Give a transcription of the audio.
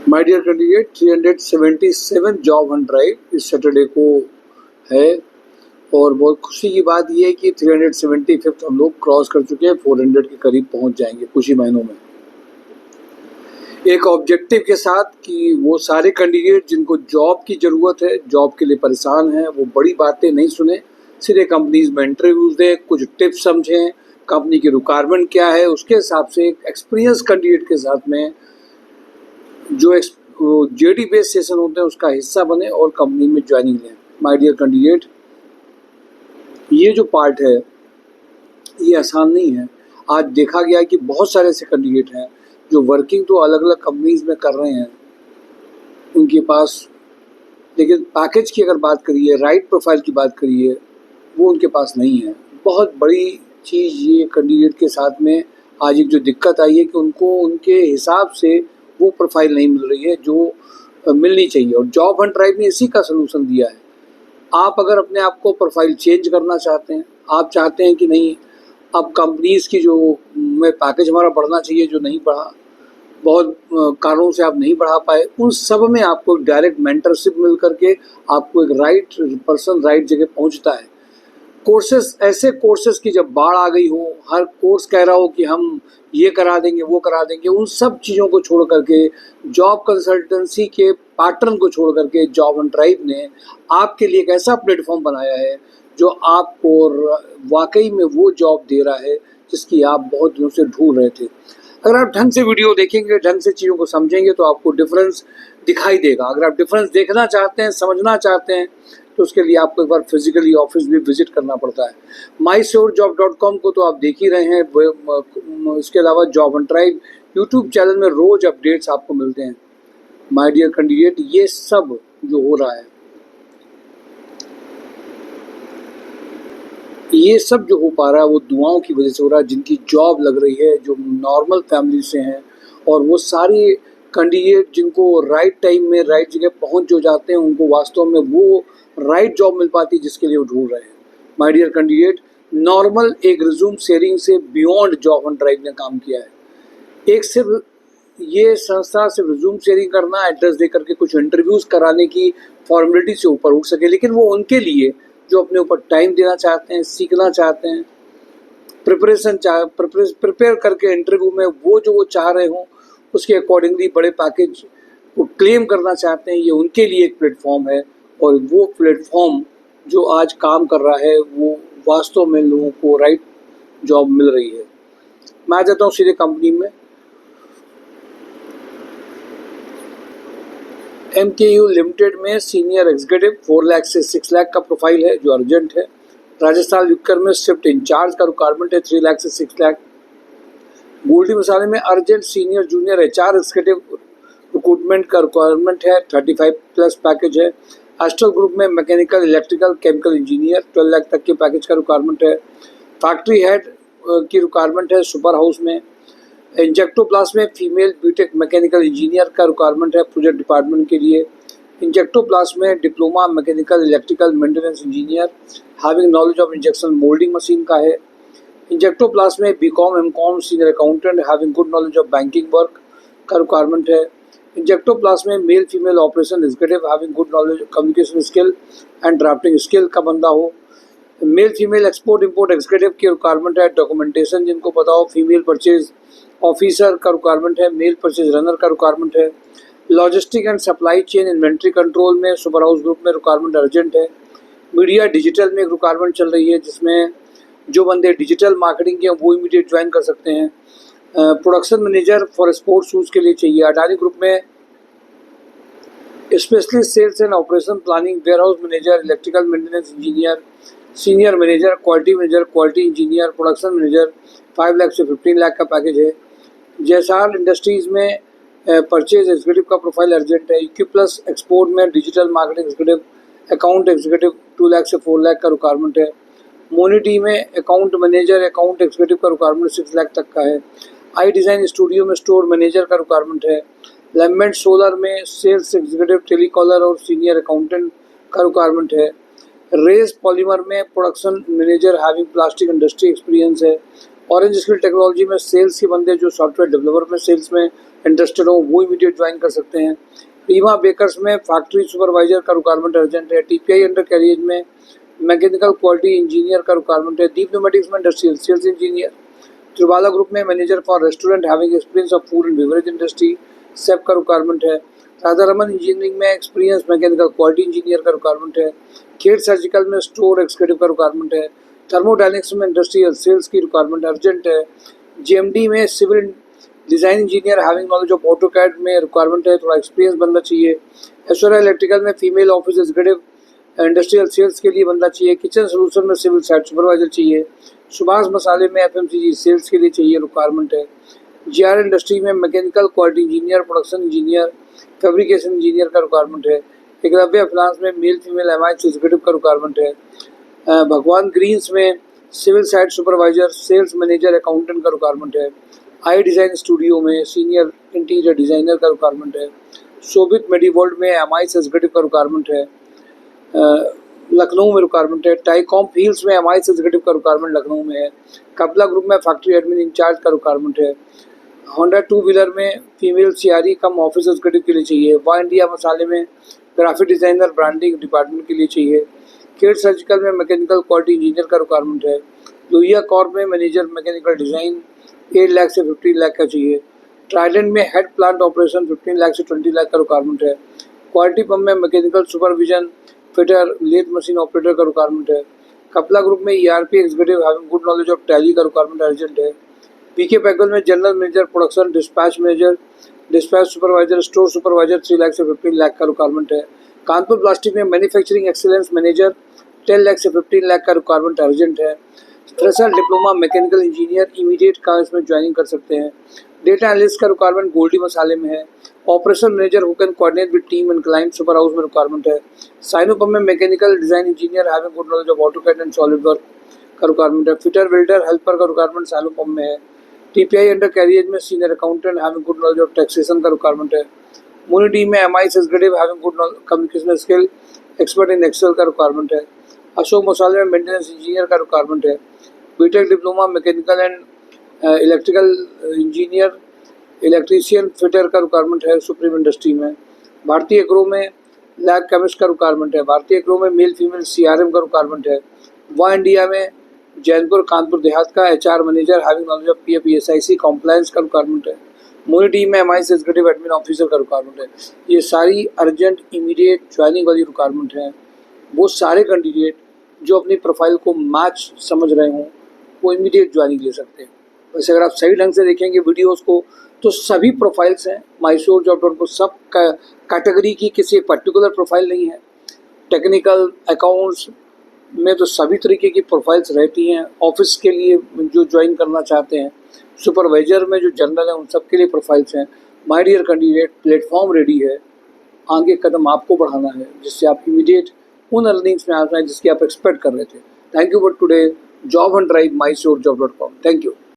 My dear candidate, 377 job hunt drive इस Saturday को है और बहुत खुशी की बात यह है कि 375 हम लोग क्रॉस कर चुके हैं। 400 के करीब पहुंच जाएंगे कुछ ही महीनों में, एक ऑब्जेक्टिव के साथ कि वो सारे कैंडिडेट जिनको जॉब की ज़रूरत है, जॉब के लिए परेशान हैं, वो बड़ी बातें नहीं सुने, सीधे कंपनीज में इंटरव्यूज दें, कुछ टिप्स समझें, कंपनी की रिक्वायरमेंट क्या है, उसके हिसाब से एक एक्सपीरियंस कैंडिडेट के साथ में जो जेडी बेस्ड सेशन होते हैं उसका हिस्सा बने और कंपनी में ज्वाइनिंग लें। माय डियर कैंडिडेट, ये जो पार्ट है ये आसान नहीं है। आज देखा गया कि बहुत सारे ऐसे कैंडिडेट हैं जो वर्किंग तो अलग अलग कंपनीज में कर रहे हैं उनके पास, लेकिन पैकेज की अगर बात करिए, राइट प्रोफाइल की बात करिए, वो उनके पास नहीं है। बहुत बड़ी चीज़ ये कैंडिडेट के साथ में आज एक जो दिक्कत आई है कि उनको उनके हिसाब से वो प्रोफाइल नहीं मिल रही है जो मिलनी चाहिए, और जॉब हंट ड्राइव ने इसी का सलूशन दिया है। आप अगर अपने आप को प्रोफाइल चेंज करना चाहते हैं, आप चाहते हैं कि नहीं अब कंपनीज़ की जो में पैकेज हमारा बढ़ना चाहिए जो नहीं बढ़ा, बहुत कारणों से आप नहीं बढ़ा पाए, उन सब में आपको एक डायरेक्ट मेंटरशिप मिल करके आपको एक राइट पर्सन राइट जगह पहुंचता है। कोर्सेस, ऐसे कोर्सेस की जब बाढ़ आ गई हो, हर कोर्स कह रहा हो कि हम ये करा देंगे वो करा देंगे, उन सब चीज़ों को छोड़ करके, जॉब कंसल्टेंसी के पैटर्न को छोड़ करके जॉब एंड ड्राइव ने आपके लिए एक ऐसा प्लेटफॉर्म बनाया है जो आपको वाकई में वो जॉब दे रहा है जिसकी आप बहुत दिनों से ढूंढ रहे थे। अगर आप ढंग से वीडियो देखेंगे, ढंग से चीज़ों को समझेंगे तो आपको डिफरेंस दिखाई देगा। अगर आप डिफरेंस देखना चाहते हैं, समझना चाहते हैं, तो उसके लिए आपको एक बार फिजिकली ऑफिस भी विजिट करना पड़ता है। mysurejob.com को तो आप देख ही रहे हैं, इसके अलावा job and drive YouTube channel में रोज अपडेट्स आपको मिलते हैं। माय डियर कैंडिडेट, ये सब जो हो रहा है, ये सब जो हो पा रहा है वो दुआओं की वजह से हो रहा है। जिनकी जॉब लग रही है, जो नॉर्मल फैमिली से हैं, और वो सारी कैंडिडेट जिनको राइट टाइम में राइट जगह पहुंच जो जाते हैं, उनको वास्तव में वो राइट जॉब मिल पाती है जिसके लिए वो ढूंढ रहे हैं। माय डियर कैंडिडेट, नॉर्मल एक रिज्यूम शेयरिंग से बियॉन्ड जॉब एंड ड्राइव ने काम किया है। एक सिर्फ ये संस्था सिर्फ रिज्यूम शेयरिंग करना, एड्रेस दे करके कुछ इंटरव्यूज कराने की फॉर्मेलिटी से ऊपर उठ सके, लेकिन वो उनके लिए जो अपने ऊपर टाइम देना चाहते हैं, सीखना चाहते हैं, प्रिपेयर करके इंटरव्यू में वो जो वो चाह रहे हों उसके अकॉर्डिंगली बड़े पैकेज को क्लेम करना चाहते हैं, ये उनके लिए एक प्लेटफॉर्म है। और वो प्लेटफॉर्म जो आज काम कर रहा है वो वास्तव में लोगों को राइट जॉब मिल रही है। मैं आ जाता हूँ सीधे कंपनी में। MKU लिमिटेड में सीनियर एग्जीक्यूटिव 4 लाख से 6 लाख का प्रोफाइल है जो अर्जेंट है। राजस्थान लिक्कर में शिफ्ट इंचार्ज का रिक्वायरमेंट है 3 लाख से 6 लाख। गोल्डी मसाले में urgent senior junior HR executive recruitment का रिक्वायरमेंट है, 35+ पैकेज है। एस्ट्रल ग्रुप में mechanical, electrical, chemical engineer 12 lakh तक के पैकेज का रिक्वायरमेंट है। फैक्ट्री हेड की रिक्वायरमेंट है सुपर हाउस में। इंजेक्टोप्लास्ट में फीमेल बीटेक मैकेनिकल इंजीनियर का रिक्वायरमेंट है प्रोजेक्ट डिपार्टमेंट के लिए। इंजेक्टोप्लास्ट में diploma mechanical electrical maintenance engineer having knowledge of injection moulding machine का है। इंजेक्टोप्लास्ट में BCom MCom senior accountant having good knowledge of banking work का रिक्वायरमेंट है। इंजेक्टोप्लास्ट में male female operation executive having good knowledge communication skill and drafting skill का बंदा हो। Male female export import executive की रिक्वायरमेंट है, डॉक्यूमेंटेशन जिनको पता हो। फीमेल परचेज ऑफिसर का रिक्वायरमेंट है, मेल परचेज रनर का रिक्वायरमेंट है। Logistic and supply chain inventory control में सुपर हाउस ग्रुप में रिक्वायरमेंट अर्जेंट है। मीडिया डिजिटल में एक रिक्वायरमेंट चल रही है जिसमें जो बंदे डिजिटल मार्केटिंग के वो इमीडिएट ज्वाइन कर सकते हैं। Production manager for sports shoes के लिए चाहिए। अडानी ग्रुप में specialist sales and operation planning, warehouse manager, electrical maintenance engineer, senior manager, quality engineer, production manager 5 lakh से 15 लाख का पैकेज है। जैसार इंडस्ट्रीज़ में परचेज एग्जीक्यूटिव का प्रोफाइल अर्जेंट है। इक्विप्लस एक्सपोर्ट में digital marketing executive, account executive 2 lakh से 4 लाख का रिक्वायरमेंट है। मोनिटी में अकाउंट मैनेजर, अकाउंट एग्जीक्यूटिव का रिक्वायरमेंट 6 लाख तक का है। आई डिज़ाइन स्टूडियो में स्टोर मैनेजर का रिक्वायरमेंट है। लैम्बेंट सोलर में सेल्स एग्जीक्यूटिव, टेलीकॉलर और सीनियर अकाउंटेंट का रिक्वायरमेंट है। रेस पॉलीमर में production manager having plastic industry experience है। ऑरेंज स्किल टेक्नोलॉजी में सेल्स के बंदे जो सॉफ्टवेयर डेवलपर में सेल्स में इंटरेस्टेड हो वो इमीडिएट ज्वाइन कर सकते हैं। रीमा बेकर्स में फैक्ट्री सुपरवाइजर का रिक्वायरमेंट अर्जेंट है। टीपीआई अंडर कैरियज में मैकेनिकल क्वालिटी इंजीनियर का रिक्वायरमेंट है। दीप न्यूमेटिक्स में industrial sales engineer. Trivala group में manager for restaurant having experience of food and beverage industry सेप का रिक्वायरमेंट है। राधारमन इंजीनियरिंग में एक्सपीरियंस मैकेनिकल क्वालिटी इंजीनियर का रिक्वायरमेंट है। खेड़ सर्जिकल में स्टोर एक्सक्यूटिव का रिक्वायरमेंट है। थर्मोडायनेमिक्स में इंडस्ट्रियल सेल्स की रिक्वायरमेंट अर्जेंट है। जीएमडी में civil design engineer having knowledge of AutoCAD में रिक्वायरमेंट है, थोड़ा एक्सपीरियंस बंदा चाहिए। ऐश्वर्या इलेक्ट्रिकल में female office executive industrial sales के लिए बंदा चाहिए। किचन सोल्यूशन में सिविल साइट सुपरवाइजर चाहिए। सुभाष मसाले में एफएमसीजी सेल्स के लिए चाहिए रिक्वायरमेंट है। जीआर इंडस्ट्री में mechanical quality engineer, production engineer, fabrication engineer का रिक्वायरमेंट है। एकलव्य फाइनेंस में मेल फीमेल एमआईएस एग्जीक्यूटिव का रिक्वायरमेंट है। भगवान ग्रीन्स में civil site supervisor, sales manager, accountant का रिक्वायरमेंट है। आई डिज़ाइन स्टूडियो में सीनियर इंटीरियर डिज़ाइनर का रिक्वायरमेंट है। शोभित मेडीवर्ल्ड में एमआईएस एग्जीक्यूटिव का रिक्वायरमेंट है, लखनऊ में रिक्वायरमेंट है। टाइकॉम फील्ड्स में एमआईएस एग्जीक्यूटिव का रिक्वायरमेंट लखनऊ में है। कपला ग्रुप में फैक्ट्री एडमिन इंचार्ज का रिक्वायरमेंट है। होंडा टू व्हीलर में फीमेल सीआरई कम ऑफिस एग्जीक्यूटिव के लिए चाहिए। वा इंडिया मसाले में ग्राफिक डिज़ाइनर ब्रांडिंग डिपार्टमेंट के लिए चाहिए। केट सर्जिकल में मैकेनिकल क्वालिटी इंजीनियर का रिक्वायरमेंट है। लोहिया कॉर्प में मैनेजर मैकेनिकल डिज़ाइन 8 लाख से 15 लाख का चाहिए। ट्राइडेंट में हेड प्लांट ऑपरेशन 15 लाख से 20 लाख का रिक्वायरमेंट है। क्वालिटी पंप में mechanical supervision, fitter, lathe machine operator का रिक्वायरमेंट है। कपला ग्रुप में ERP executive having good knowledge of Tally का रिक्वायरमेंट अर्जेंट है। पीके पैकल में general manager production, dispatch manager, dispatch supervisor, store supervisor 3 lakh से 15 लाख का रिक्वायरमेंट है। कानपुर प्लास्टिक में मैन्युफैक्चरिंग एक्सीलेंस मैनेजर 10 लाख से 15 लाख का रिक्वायरमेंट अर्जेंट है। Fresher diploma mechanical engineer immediate का इसमें ज्वाइनिंग कर सकते हैं। डेटा एनालिस्ट का रिक्वायरमेंट गोल्डी मसाले में है। Operation manager who can coordinate with team and client super house में रिक्वायरमेंट है। साइनोपम में mechanical design engineer having good knowledge of AutoCAD and solid work का रिक्वायरमेंट है। फिटर, वेल्डर, हेल्पर का रिक्वायरमेंट साइनोपम में है। टीपीआई अंडर कैरियज में senior accountant having good knowledge of taxation का रिक्वायरमेंट है। मोनी टीम में MIS executive having good communication skill, expert in Excel का रिक्वायरमेंट है। अशोक मसाले में मेंटेनेंस इंजीनियर का रिक्वायरमेंट है। BTech diploma mechanical and electrical engineer, electrician, fitter का रिक्वायरमेंट है सुप्रीम इंडस्ट्री में। भारतीय एग्रो में लैब केमिस्ट का रिक्वायरमेंट है। भारतीय एग्रो में मेल फीमेल सीआरएम का रिक्वायरमेंट है। वा इंडिया में जैनपुर कानपुर देहात का HR manager having knowledge of PF ESIC compliance का रिक्वायरमेंट है। मोनी टीम में एमआईएस एग्जीक्यूटिव एडमिन ऑफिसर का रिक्वायरमेंट है। ये सारी अर्जेंट इमीडिएट ज्वाइनिंग वाली रिक्वायरमेंट है। वो सारे कैंडिडेट जो अपनी प्रोफाइल को मैच समझ रहे हों वो इमीडिएट ज्वाइनिंग ले सकते हैं। वैसे अगर आप सही ढंग से देखेंगे वीडियोस को तो सभी प्रोफाइल्स हैं MySureJob.com को, सब कैटेगरी की किसी एक पर्टिकुलर प्रोफाइल नहीं है। टेक्निकल अकाउंट्स में तो सभी तरीके की प्रोफाइल्स रहती हैं। ऑफिस के लिए जो ज्वाइन करना चाहते हैं, सुपरवाइजर में जो जनरल हैं उन सब के लिए प्रोफाइल्स हैं। My dear candidate, platform ready है। आगे कदम आपको बढ़ाना है जिससे आप इमीडिएट उन अर्निंग्स में आ जाएं जिसकी आप एक्सपेक्ट कर रहे थे। Thank you for today. Job and drive MySureJob.com। Thank you.